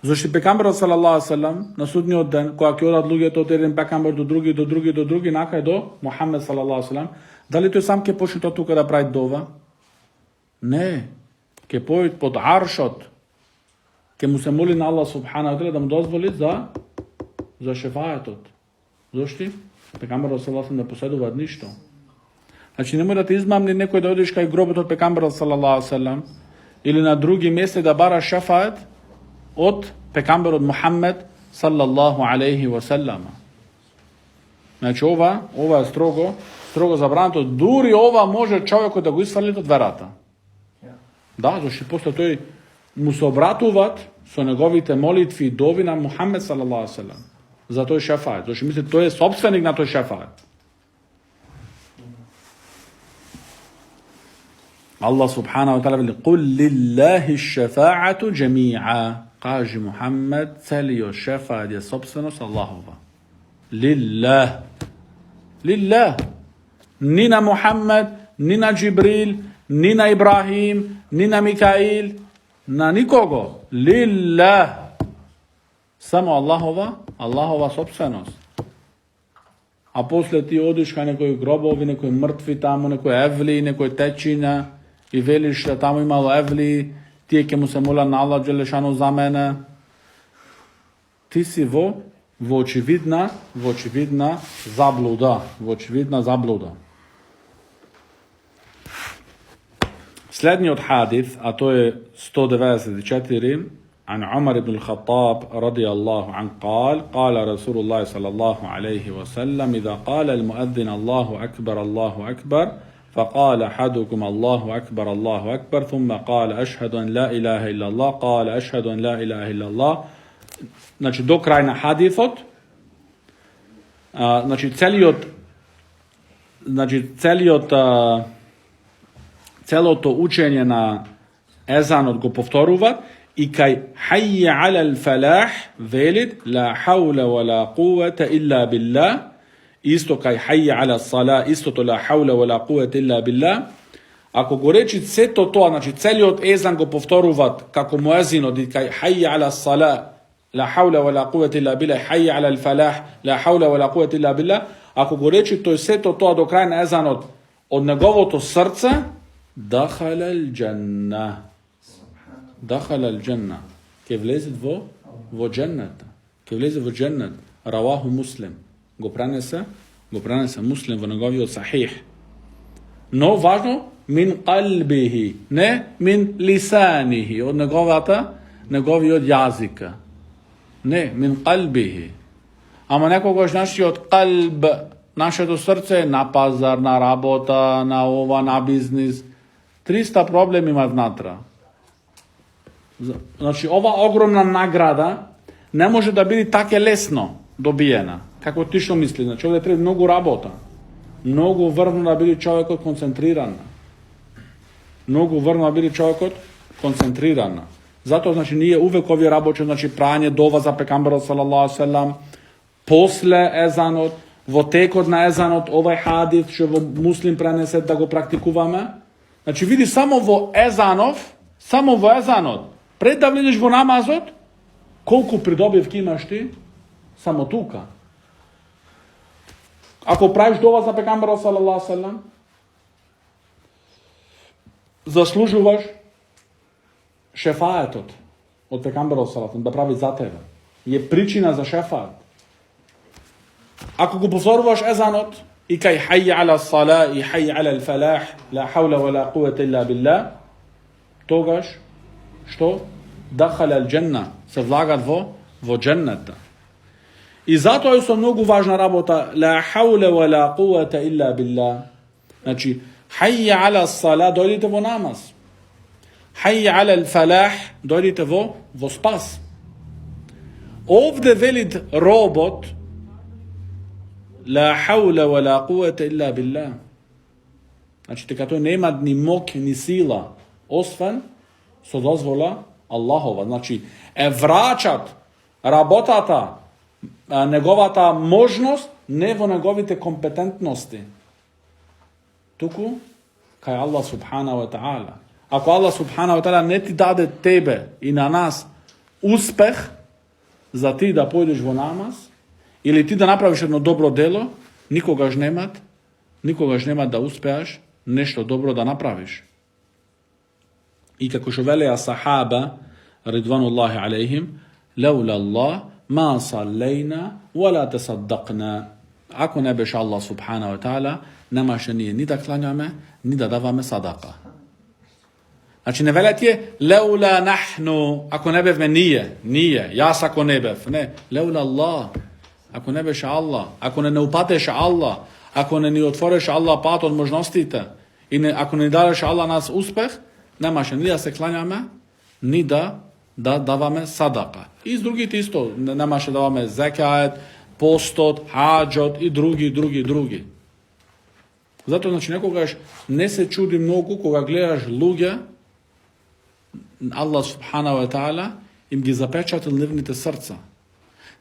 Zašto pekambera sallallahu sallam na sudnji dan, koja će odat lugjet od jedan pekamber do drugi, nakaj do Muhammed sallallahu sallam, da li to sam ke počne to tuka da pravi dova? Ne. Ke pojit pod aršot, ke mu se moli na Allah subhanahu wa ta'ala da mu dozvoli za šefajetot. Zašto? Pekambera sallallahu sallam ne posjeduje ništa. Znači nemoj da te izmamni nekoj da odeš kaj grobot od pekambera sallallahu sallam ili na drugi mjeste da bara šefajet od pekambera od Muhammed sallallahu alaihi wa sallama. Znači ova je strogo zabranito. Duri ova može čovjeku da go isfaliti od verata. Da, zašto posle to je mu se obratovat so njegovite molitvi i dovi na Muhammed sallallahu alaihi wa sallam. Za to je šefajet. Zašto misli, to je sobstvenik na to je šefajet. Allah subhanahu wa ta'ala veli قُلْ لِلَّهِ الشَّفَاعَةُ جَمِيعًا kaže Muhammed, celio šefajet je sobstvenost Allahova. Lillah. Ni na Muhammed, ni na Džibril, ni na Ibrahim, ni na Mikail, na nikogo. Lillah. Samo Allahova sobstvenost. A posle ti odiš ka nekoj grobovi, nekoj mrtvi tamo, nekoj evli, nekoj tečina i veliš da tamo imalo evli, ti ke mu se mola na Allah Đelešanu za mene. Ti si vo očividna zabluda. Slednji od hadith, a to je 194, عن عمر بن الخطاب رضي الله عنه قال رسول الله صلى الله عليه وسلم إذا قال المؤذن الله أكبر فقال أحدكم الله أكبر ثم قال أشهد أن لا إله إلا الله قال أشهد أن لا إله إلا الله. Znači do kraja na hadithot, znači celo to učenje na ezanot go povtorovat i kaj hayya ala al-falah velid la hawla wa la quwwata illa billah, isto kaj hayya ala as-salah, isto to la hawla wa la quwwata illa billah. Ako go reči sve to, znači celiot ezan go povtorovat kako muezin od kaj hayya ala as-salah la hawla wa la quwwata illa billah, hayya ala al-falah la hawla wa la quwwata illa billah, ako go reči to je sve to do kraja na ezan od njegovo to srce, dakhala al-jannah. Dakhala al-jannah. Ke vlezit vo džennet. Ke vlezit vo džennet. Ravahu Muslim. Go prenese Muslim vo njegovi od sahih. No, važno, min qalbihi. Ne min lisanihi. Od njegovi od jazika. Ne, min qalbihi. Ама nekoga naši od qalb, naše to srce, na pazar, na rabota, na ova, na biznis. 300 problem ima znatra. Znači, ova ogromna nagrada ne može da biti tako lesno dobijena. Kako ti što misli? Znači, ovdje treba mnogo rabota. Mnogo vrno da biti čovjek koncentriran. Zato, znači, nije uvek ovdje raboče, znači, pranje dova za pekambera sallallahu alaihi sallam, posle ezanot, vo tekod na ezanot, ovaj hadith, što muslim prenese da go praktikuvame. Znači, vidi samo vo ezanot, pred da vidiš vo namazot, koliko pridobivki imaš ti, samo tuka. Ako praviš dova za pekambera sallallahu alaihi sallam, zaslužuvaš šefajetot od pekambera sallallahu alaihi sallam, da pravi za tebe. Je pričina za šefajet. Ako go pozoruješ ezanot i kaj hayya ala salah i hayya ala al-falah, la hawla wa la quwwata illa billah, togaš što? Dakhala al-jannah, se vlagat vo dženneta. I zato je so mnogo važna rabota, la hawla wa la quwwata illa billah. Znači, hayya ala salah, dojdite vo namaz. Hayya ala al-falah, dojdite vo spas. Ovdje velit robot, la hawla wa la quvete illa billah. Znači, teka to nema ni mok, ni sila, osven so dozvola Allahova. Znači, vraćat rabotata negovata možnost, ne vo negovite kompetentnosti. Tuku, kaj Allah subhanahu wa ta'ala. Ako Allah subhanahu wa ta'ala ne ti dade tebe i na nas uspeh za ti da pojdeš vo namaz, ili ti da napraviš jedno dobro delo, nikoga žnemat da uspejaš nešto dobro da napraviš. I kako što veleja sahaba, ridvanullahi alaihim, laula Allah, ma sallajna, wala tasaddaqna. Ako ne beš Allah subhanahu wa ta'ala, nemaše nije ni da klanjame, ni da davame sadaka. Znači ne velet je, laula nahnu, ako ne bev me nije, jas ako ne bev, ne, laula Allah, ako ne beš Allah, ako ne upateš Allah, ako ne ni otvoreš Allah pat od možnostite, i ako ne dareš Allah nas uspeh, nemaše ni da se klanjame, ni da davame sadaka. I s drugih isto, nemaše davame zekajet, postot, hađot i drugi. Zato znači nekogaš ne se čudi mnogo koga gledaš luge, Allah subhanahu wa ta'ala im gi zapečatil nivnite srca.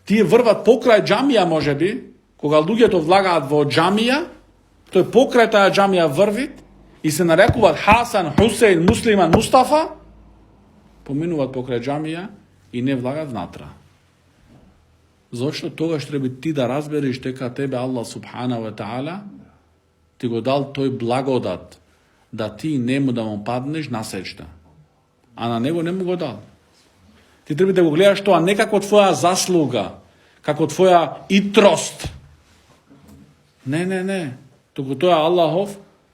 Ti je vrvat pokraj džamija može bi, koga luge to vlagat vo džamija, to je pokraj taja džamija vrvit i se narekuvat Hasan, Husein, Musliman, Mustafa, pominuvat pokraj džamija i ne vlagat vnatra. Zašto toga što treba ti da razberiš teka tebe Allah subhanahu wa ta'ala ti go dal toj blagodat da ti nemu da mu padneš na sečta. A na nego ne mu go dal. Ti treba da go gledaš to, a ne kako tvoja zasluga, kako tvoja itrost. Ne. To je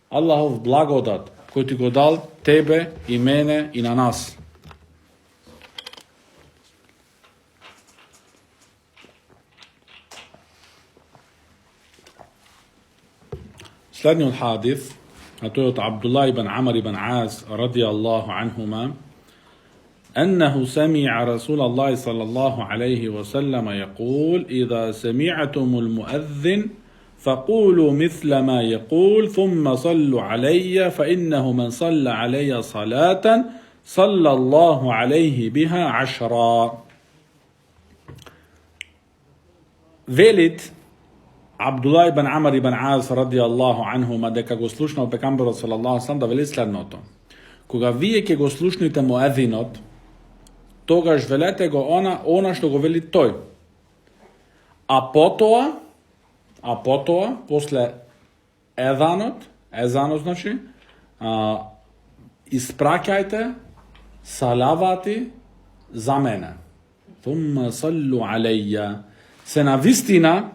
Allahov blagodat koji ti go dal tebe i mene i na nas. Slednji od hadith, a to je od Abdullah ibn Amr ibn Az radijallahu anhuma, أنه سمع رسول الله صلى الله عليه وسلم يقول إذا سمعتم المؤذن فقولوا مثل ما يقول ثم صلوا علي فإنه من صلى علي صلاة صلى الله عليه بها 10. Velit Abdullah ibn Amr ibn Az radijallahu anhuma deka go slušnao pekambero sallallahu alaihi sallam da veli slednoto. Koga vijek je go slušnite muedzinot, togaž velete go ona što go veli toj. A potoa, posle ezanot znači, isprakajte salavati za mene. Thumma sallu alayya. Se na vistina,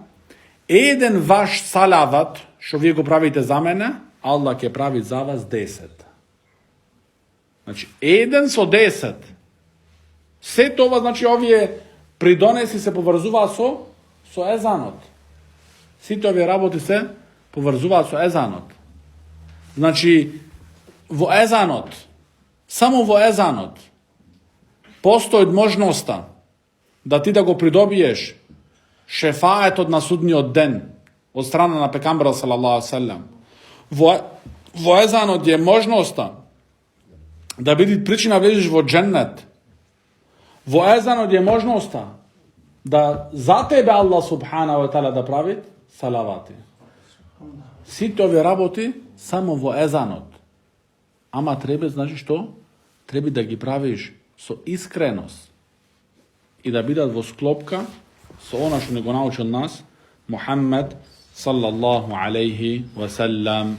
jedan vaš salavat, što vi go pravite za mene, Allah će praviti za vas 10. Znači, jedan so 10. Sve to znači ovje pridonesi se povrzuva so ezanot. Svi to ovje raboti se povrzuva so ezanot. Znači, vo ezanot, samo vo ezanot, postoji možnosta da ti da go pridobiješ šefaet od nasudnji od den, od strana na pekambera sallallahu alaihi sallam. Vo ezanot je možnosta da biti pričina veliš vo džennet. Vo ezanot je možnosta da za tebe Allah subhanahu wa ta'ala da pravi salavati. Svi to ove raboti samo vo ezanot. Ama treba, znači što? Treba da gi praviš so iskrenost i da bidat vo sklopka so ona što nego naučil nas Muhammed sallallahu alaihi wa sallam.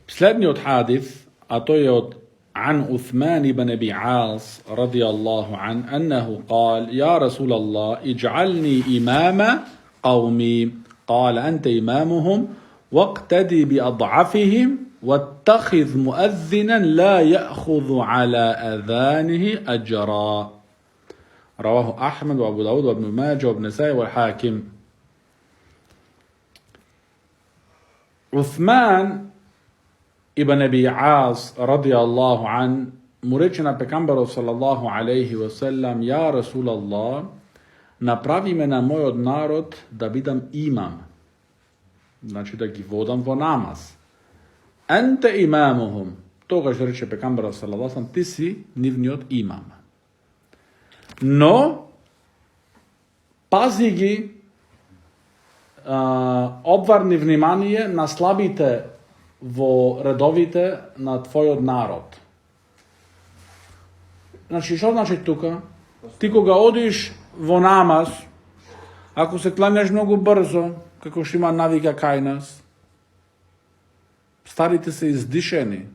Slednji od hadith, a to je od عن عثمان بن أبي عاص رضي الله عنه أنه قال يا رسول الله اجعلني إمام قومي قال أنت إمامهم واقتدي بأضعفهم واتخذ مؤذنا لا يأخذ على أذانه أجرا. رواه أحمد وأبو داود وابن ماجه وابن نسائي والحاكم. عثمان ibn Abi As radijallahu an mu reče na pekamberu sallallahu alaihi wasallam, ja Rasulallah, napravi me na moj od narod da bidam imam. Znači da gi vodam vo namaz. Ente imamuhum. Тогаш рече пекамбера саллаллаху алейхи ва саллям, ти си нивниот имам. Но пази ги, обварни внимание на слабите во редовите на твојот народ. Значи, што значи тука? Ти кога одиш во намаз, ако се кланеш многу брзо, како што има навика кај нас, старите се издишени.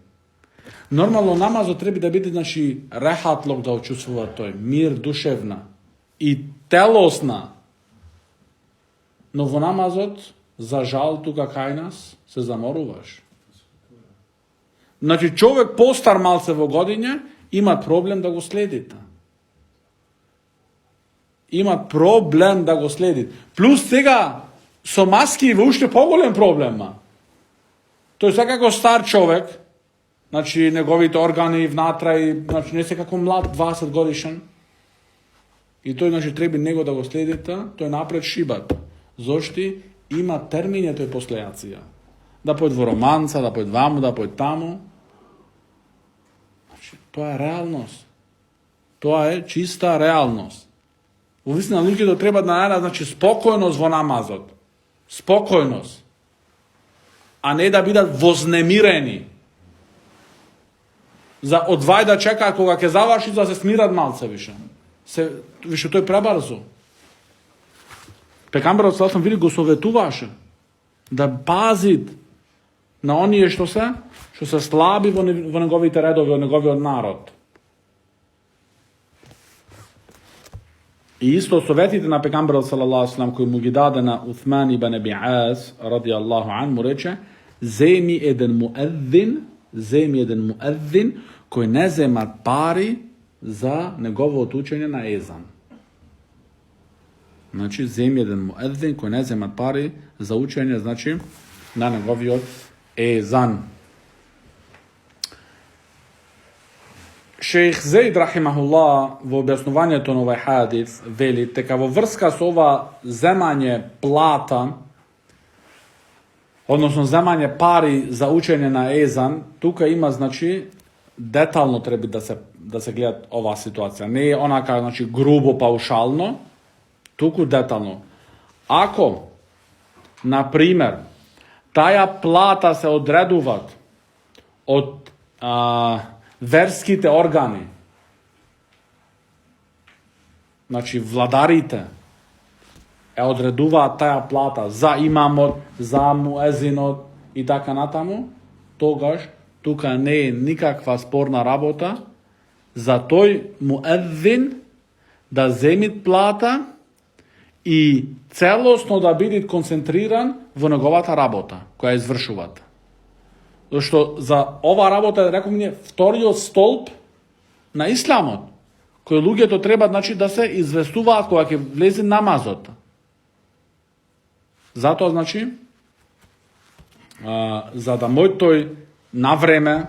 Нормално намазот треба да биде, значи, рехатлок да очувствува тој, мир душевна и телосна. Но во намазот, за жал, тука кај нас, се заморуваш. Значи, човек постар малце во године, има проблем да го следите. Има проблем да го следите. Плюс сега, со маски во уште поголем проблема. Тој секако стар човек, значи неговите органи внатра и значи не се како млад 20 годишен. И тој значи треба него да го следите, тој напред шибат. Зошти има термини тој последација. Да појд во романца, да појд ваму, да појд таму. Значи тоа е реалност. Тоа е чиста реалност. Увисна луѓето треба да најдат значи спокојност во намазот. Спокојност. А не да бидат вознемирени. За одвај да чекаат кога ќе заврши, за да се смират малце више. Више тој пребарзо. Пекамберот саллаллаху алейхи ва саллям го советуваше да пазит на оние што се слаби во неговите редови, во неговиот народ. И исто советите на пекамберот саллаллаху алейхи ва саллям кој му ги даде на Уthman ибн Аби Ас радијаллаху ан, му рече: земи еден муедзин кој не зема пари за неговото учење на езан. Значи, земи еден муедзин кој не зема пари за учење, значи, на неговиот езан. Шејх Зейд рахимахуллах во објаснувањето на овој хадис вели дека во врска со ова земање плата, односно земање пари за учење на езан, тука има значи детално треба да се гледа оваа ситуација. Не е онака значи грубо паушално, туку детално. Ако на пример таја плата се одредуваат од верските органи, значи владарите одредуваат таја плата за имамот, за муезинот и така натаму, тогаш тука не е никаква спорна работа за тој муезин да земит плата и целосно да биде концентриран во неговата работа која извршуваат. Зашто за ова работа, реков ми, вториот столб на исламот, кој луѓето треба значи да се известуваат кога ќе влезе намазот. Затоа значи за да мој тој на време,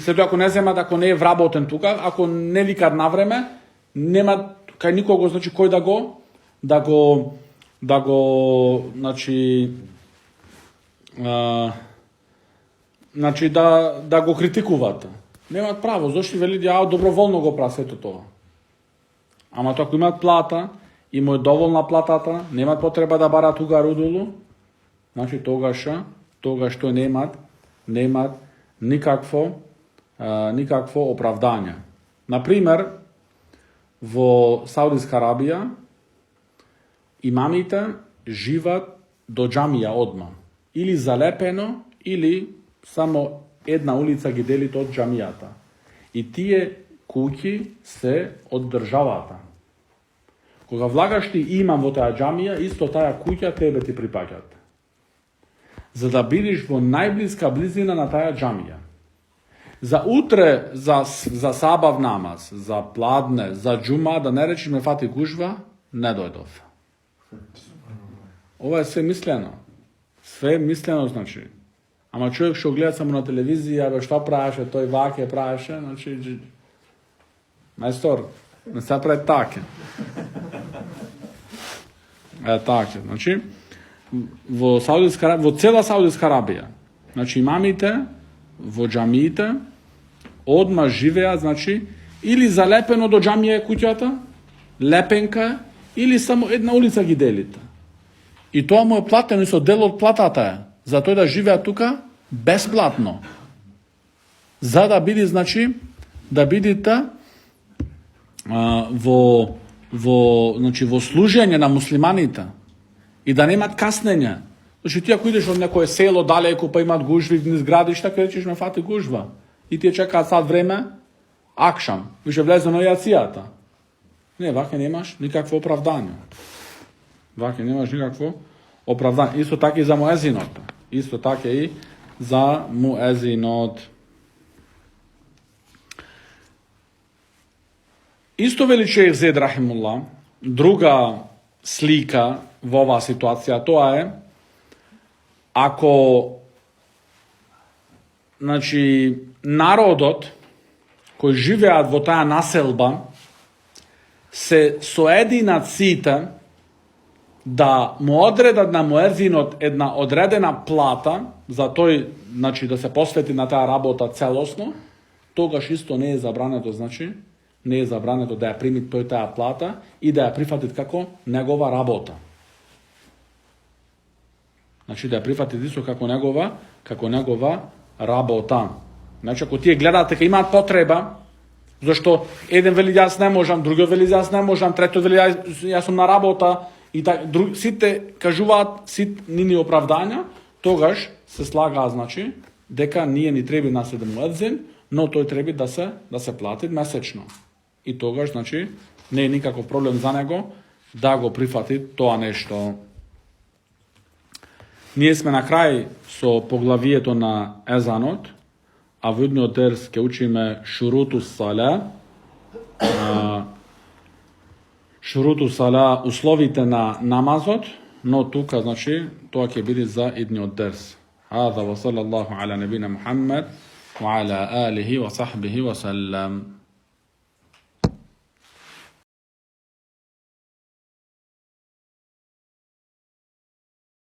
сето ако не земат, ако не е вработен тука, ако не викат на време, нема кај никого значи кој да го значи значи да го критикуваат. Немаат право, зашто вели ја доброволно го прави сето тоа. Ама тоа ако имаат плата, и му е доволна платата, немаат потреба да барат угар удолу, значи тогаш тоа немаат никакво оправдање. Например, во Саудиска Арабија имамите живат до џамија одма. Или залепено, или само една улица ги дели од џамијата. И тие куќи се од државата. Кога влагаш ти имам во таа џамија, исто таа куќа тебе ти припаѓат. За да бидеш во најблиска близина на таа џамија. За утре, за сабав намаз, за пладне, за џума, да не речи ме фати гужва, не дојдов. Ова е све мислено. Све мислено значи. Ама човек што гледа само на телевизија, бе што правеше, тој ваке правеше, значи Majstor, ne se pravi take. Take, znači, во цела Саудиска Арабија, значи имамите во џамиите одма живеат, значи, или залепено до џамија е куќата, лепенка, или само една улица ги делите. И тоа му е платено и со дел од платата е, за тој да живеат тука бесплатно. За да биде, значи, да бидите во служење на муслиманите и да немат каснење. Значи ти ако идеш од некое село далеко па имат гужви низ градишта, ќе речеш ме фати гужва. И тие чекаат сад време, акшам, више влезе на јацијата. Не, ваќе немаш никакво оправдање. Исто така и за муезинот. Исто така и за муезинот. Исто вели Шејх Зед рахимулла, друга слика во оваа ситуација, тоа е ако значи народот кој живеат во таа населба се соединат сите да му одредат на муезинот една одредена плата за тој, значи да се посвети на таа работа целосно, тогаш исто не е забрането, значи не е забрането да ја прими тој таа плата и да ја прифатит како негова работа. Значи да ја прифатит исто како негова работа. Значи ако тие гледате дека имаат потреба, зашто еден вели јас не можам, другиот вели јас не можам, третиот вели јас сум на работа и сите кажуваат нини оправдања, тогаш се слагаа, значи дека ние ни треба на 7 муезин, но тој треба да се плати месечно. И тогаш, значи, не е никаков проблем за него да го прифати тоа нешто. Ние сме на крај со поглавието на езанот, а во идниот дерс ќе учиме шуруту сала, условите на намазот, но тука, значи, тоа ќе биде за идниот дерс. هذا وصلى الله على نبينا محمد وعلى آله وصحبه وسلم.